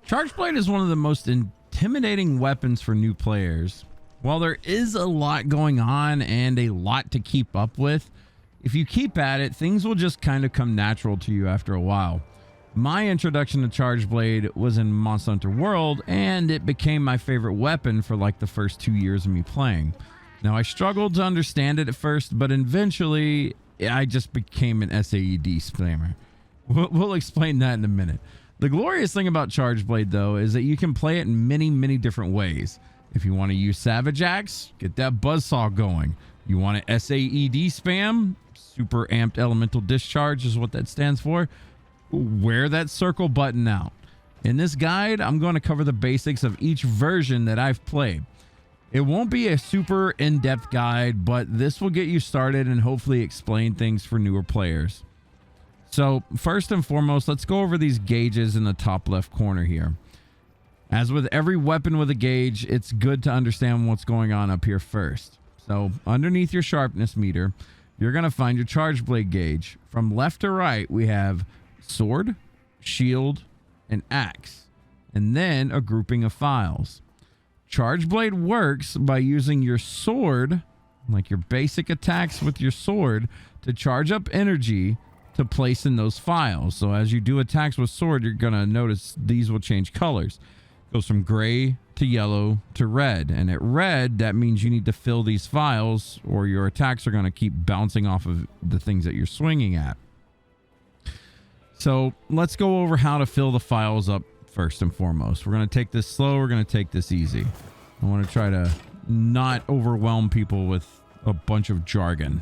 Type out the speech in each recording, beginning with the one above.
Charge Blade is one of the most intimidating weapons for new players. While there is a lot going on and a lot to keep up with, if you keep at it, things will just kind of come natural to you after a while. My introduction to Charge Blade was in Monster Hunter World, and it became my favorite weapon for like the first 2 years of me playing. Now, I struggled to understand it at first, but eventually I just became an SAED spammer. We'll explain that in a minute. The glorious thing about Charge Blade, though, is that you can play it in many different ways. If you want to use Savage Axe, get that buzzsaw going. You want to SAED spam, Super Amped Elemental Discharge is what that stands for. Wear that circle button out. In this guide, I'm going to cover the basics of each version that I've played. It won't be a super in-depth guide, but this will get you started and hopefully explain things for newer players. So first and foremost, let's go over these gauges in the top left corner here. As with every weapon with a gauge, it's good to understand what's going on up here first. So underneath your sharpness meter, you're going to find your Charge Blade gauge. From left to right, we have sword, shield, and axe, and then a grouping of files. Charge Blade works by using your sword, like your basic attacks with your sword, to charge up energy to place in those files. So as you do attacks with sword, you're going to notice these will change colors. It goes from gray to yellow to red, and at red, that means you need to fill these files or your attacks are going to keep bouncing off of the things that you're swinging at. So let's go over how to fill the files up first and foremost. We're going to take this slow. We're going to take this easy. I want to try to not overwhelm people with a bunch of jargon.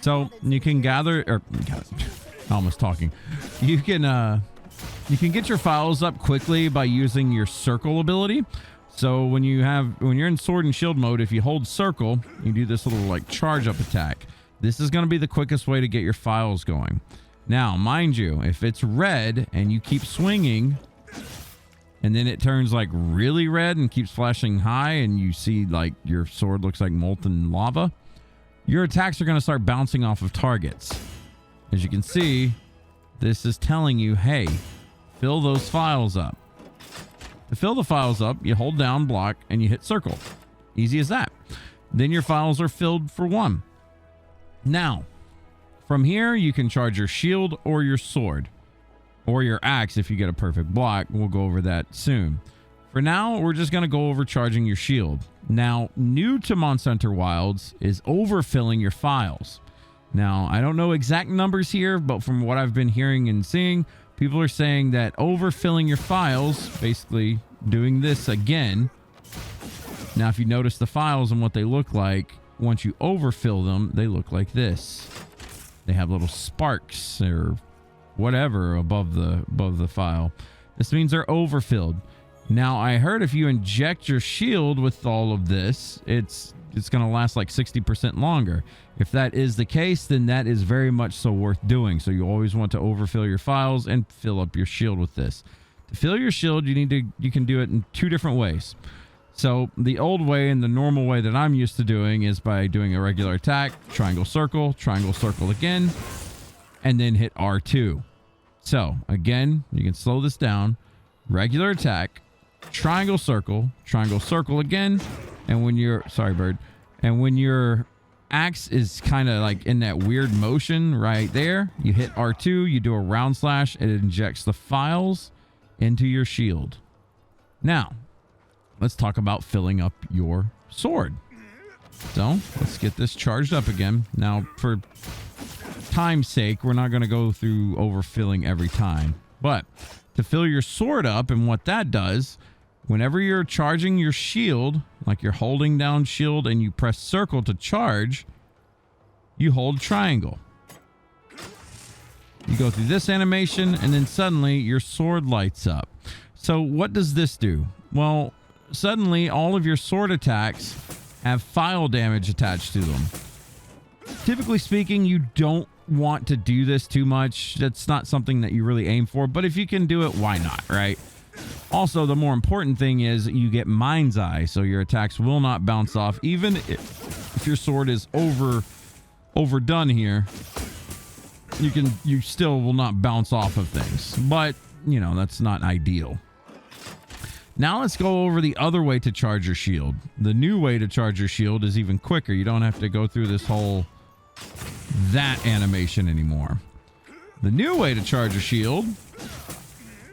So you can gather, or almost talking. You can get your files up quickly by using your circle ability. So when you're in sword and shield mode, if you hold circle, you do this little like charge up attack. This is going to be the quickest way to get your files going. Now, mind you, if it's red and you keep swinging and then it turns like really red and keeps flashing high and you see like your sword looks like molten lava, your attacks are going to start bouncing off of targets. As you can see, this is telling you, hey, fill those files up. To fill the files up, you hold down block and you hit circle. Easy as that. Then your files are filled for one. Now, from here, you can charge your shield or your sword or your axe if you get a perfect block. We'll go over that soon. For now, we're just going to go over charging your shield. Now, new to Monster Hunter Wilds is overfilling your files. Now, I don't know exact numbers here, but from what I've been hearing and seeing, people are saying that overfilling your files, basically doing this again. Now, if you notice the files and what they look like, once you overfill them, they look like this. They have little sparks or whatever above the file. This means they're overfilled. Now, I heard if you inject your shield with all of this, it's going to last like 60% longer. If that is the case, then that is very much so worth doing. So you always want to overfill your files and fill up your shield with this. To fill your shield, you can do it in two different ways. So the old way and the normal way that I'm used to doing is by doing a regular attack, triangle circle again, and then hit R2. So again, you can slow this down. Regular attack, triangle circle again, and when you're and when your axe is kind of like in that weird motion right there, you hit R2, you do a round slash, and it injects the files into your shield. Now, let's talk about filling up your sword. So let's get this charged up again. Now, for time's sake, we're not going to go through overfilling every time, but to fill your sword up, and what that does, whenever you're charging your shield, like you're holding down shield and you press circle to charge, you hold triangle. You go through this animation and then suddenly your sword lights up. So what does this do? Well, suddenly all of your sword attacks have file damage attached to them. Typically speaking, you don't want to do this too much. That's not something that you really aim for, but if you can do it, why not, right? Also, the more important thing is you get mind's eye, so your attacks will not bounce off. Even if your sword is overdone here, you still will not bounce off of things. But, you know, that's not ideal. Now let's go over the other way to charge your shield. The new way to charge your shield is even quicker. You don't have to go through this whole that animation anymore. The new way to charge your shield,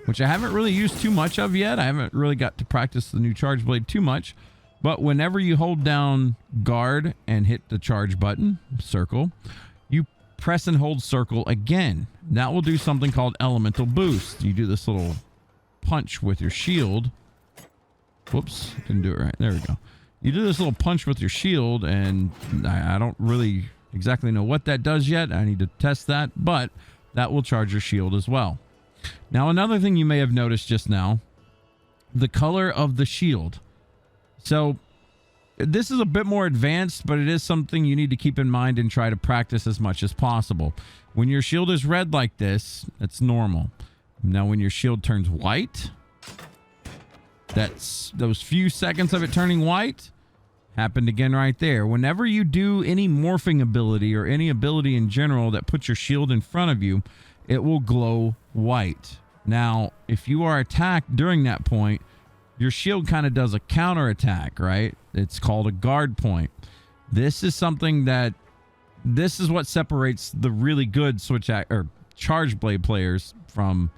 which I haven't really used too much of yet. I haven't really got to practice the new charge blade too much. But whenever you hold down guard and hit the charge button, circle, you press and hold circle again. That will do something called elemental boost. You do this little punch with your shield. Whoops, didn't do it right. There we go. You do this little punch with your shield, and I don't really exactly know what that does yet. I need to test that, but that will charge your shield as well. Now, another thing you may have noticed just now, the color of the shield. So this is a bit more advanced, but it is something you need to keep in mind and try to practice as much as possible. When your shield is red like this, that's normal. Now, when your shield turns white, that's those few seconds of it turning white happened again right there. Whenever you do any morphing ability or any ability in general that puts your shield in front of you, it will glow white. Now, if you are attacked during that point, your shield kind of does a counter attack, right? It's called a guard point. This is something that, this is what separates the really good charge blade players from,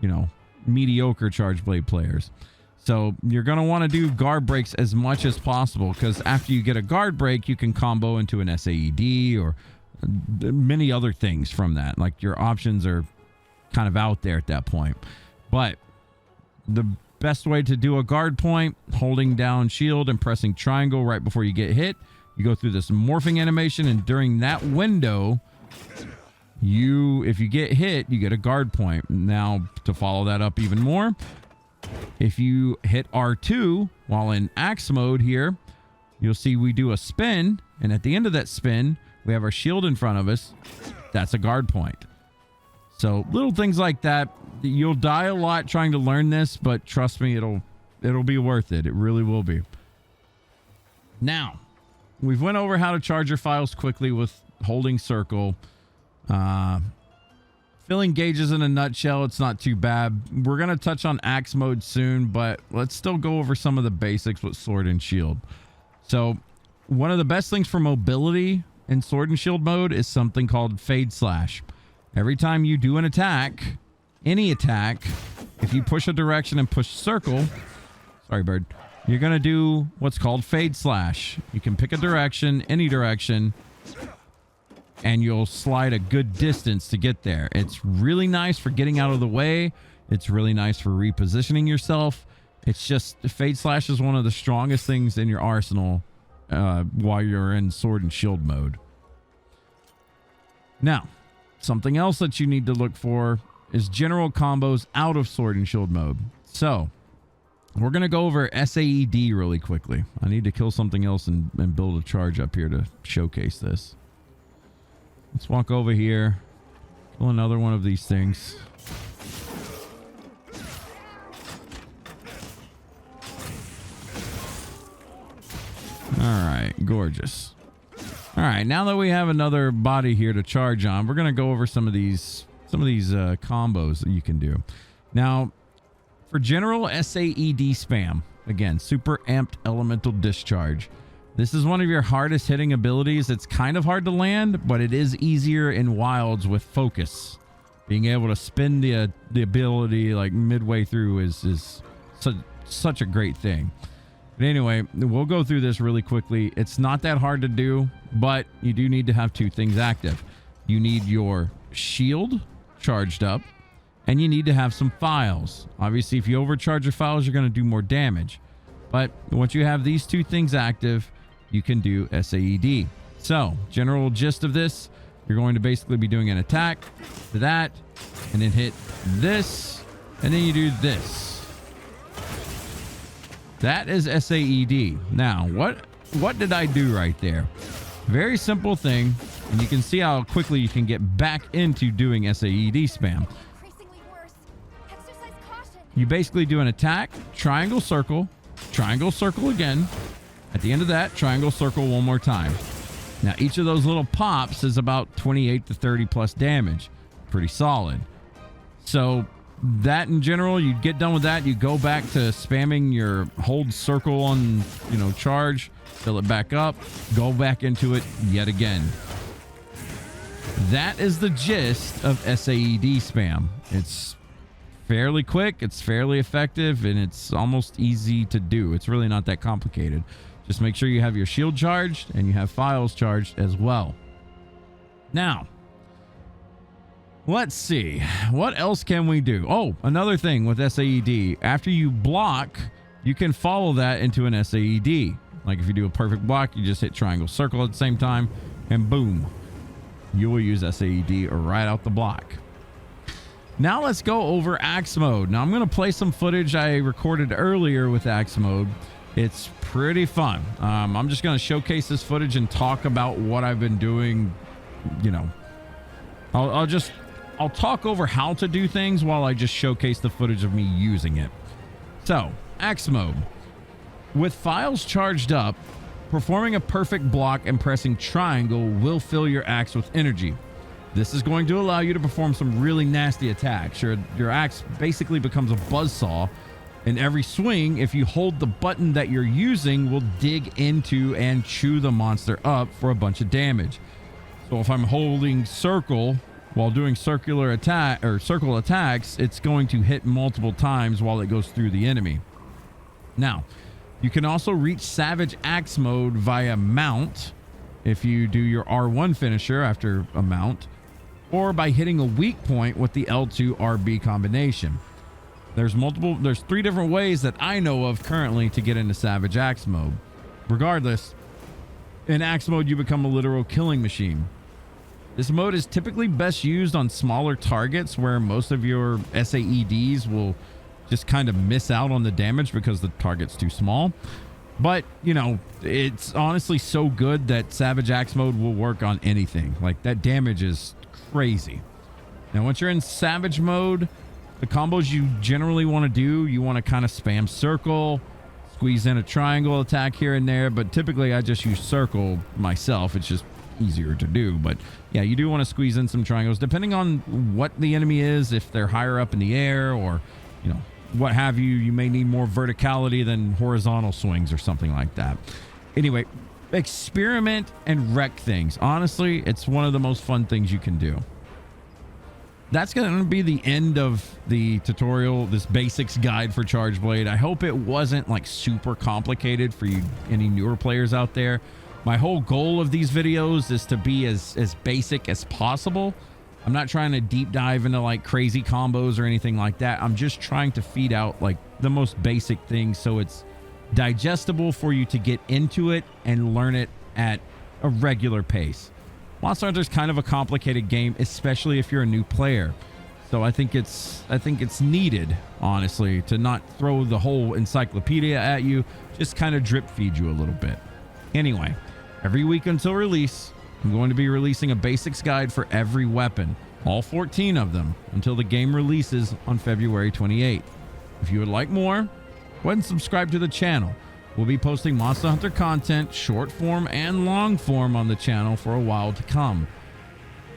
you know, mediocre charge blade players. So you're going to want to do guard breaks as much as possible, because after you get a guard break, you can combo into an SAED or many other things from that. Like, your options are kind of out there at that point. But the best way to do a guard point, holding down shield and pressing triangle right before you get hit. You go through this morphing animation, and during that window, if you get hit, you get a guard point. Now, to follow that up even more, if you hit R2 while in axe mode here, you'll see we do a spin, and at the end of that spin, we have our shield in front of us. That's a guard point. So little things like that. You'll die a lot trying to learn this, but trust me, it'll be worth it. It really will be. Now, we've went over how to charge your files quickly with holding circle. Filling gauges in a nutshell, it's not too bad. We're going to touch on axe mode soon, but let's still go over some of the basics with sword and shield. So one of the best things for mobility in sword and shield mode is something called fade slash. Every time you do an attack, any attack, if you push a direction and push circle, sorry bird, you're going to do what's called fade slash. You can pick a direction, any direction, and you'll slide a good distance to get there. It's really nice for getting out of the way. It's really nice for repositioning yourself. It's just, fade slash is one of the strongest things in your arsenal while you're in sword and shield mode. Now, something else that you need to look for is general combos out of sword and shield mode. So we're going to go over SAED really quickly. I need to kill something else and build a charge up here to showcase this. Let's walk over here. Kill another one of these things. All right, gorgeous. All right, now that we have another body here to charge on, we're going to go over some of these combos that you can do. Now, for general SAED spam, again, super amped elemental discharge. This is one of your hardest hitting abilities. It's kind of hard to land, but it is easier in wilds with focus. Being able to spin the ability like midway through is such a great thing. But anyway, we'll go through this really quickly. It's not that hard to do, but you do need to have two things active. You need your shield charged up, and you need to have some files. Obviously, if you overcharge your files, you're going to do more damage. But once you have these two things active, you can do SAED. So, general gist of this, you're going to basically be doing an attack to that, and then hit this, and then you do this. That is SAED. Now, what did I do right there? Very simple thing, and you can see how quickly you can get back into doing SAED spam. You basically do an attack, triangle, circle again. At the end of that, triangle, circle one more time. Now, each of those little pops is about 28 to 30 plus damage. Pretty solid. So that in general, you get done with that, you go back to spamming your hold circle on, charge, fill it back up, go back into it yet again. That is the gist of SAED spam. It's fairly quick, it's fairly effective, and it's almost easy to do. It's really not that complicated. Just make sure you have your shield charged and you have files charged as well. Now, let's see. What else can we do? Oh, another thing with SAED. After you block, you can follow that into an SAED. Like if you do a perfect block, you just hit triangle circle at the same time, and boom, you will use SAED right out the block. Now let's go over axe mode. Now I'm going to play some footage I recorded earlier with axe mode. It's pretty fun. I'm just going to showcase this footage and talk about what I've been doing. I'll talk over how to do things while I just showcase the footage of me using it. So, axe mode. With files charged up, performing a perfect block and pressing triangle will fill your axe with energy. This is going to allow you to perform some really nasty attacks. Your axe basically becomes a buzzsaw, and every swing, if you hold the button that you're using, will dig into and chew the monster up for a bunch of damage. So if I'm holding circle while doing circle attacks, it's going to hit multiple times while it goes through the enemy. Now, you can also reach Savage Axe mode via mount if you do your R1 finisher after a mount, or by hitting a weak point with the L2 RB combination. There's 3 different ways that I know of currently to get into Savage Axe mode. Regardless, in Axe mode, you become a literal killing machine. This mode is typically best used on smaller targets where most of your SAEDs will just kind of miss out on the damage because the target's too small. But, it's honestly so good that Savage Axe mode will work on anything. Like, that damage is crazy. Now, once you're in Savage mode, the combos you generally want to do, you want to kind of spam circle, squeeze in a triangle attack here and there, but typically I just use circle myself. It's just easier to do. But yeah, you do want to squeeze in some triangles depending on what the enemy is. If they're higher up in the air or what have you, you may need more verticality than horizontal swings or something like that. Anyway, experiment and wreck things. Honestly, it's one of the most fun things you can do. That's going to be the end of the tutorial, this basics guide for Charge Blade. I hope it wasn't like super complicated for you, any newer players out there. My whole goal of these videos is to be as basic as possible. I'm not trying to deep dive into like crazy combos or anything like that. I'm just trying to feed out like the most basic things so it's digestible for you to get into it and learn it at a regular pace. Monster Hunter is kind of a complicated game, especially if you're a new player. So I think it's needed, honestly, to not throw the whole encyclopedia at you, just kind of drip feed you a little bit. Anyway, every week until release, I'm going to be releasing a basics guide for every weapon, all 14 of them, until the game releases on February 28th. If you would like more, go ahead and subscribe to the channel. We'll be posting Monster Hunter content, short form and long form on the channel for a while to come.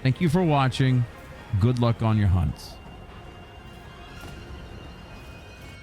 Thank you for watching. Good luck on your hunts.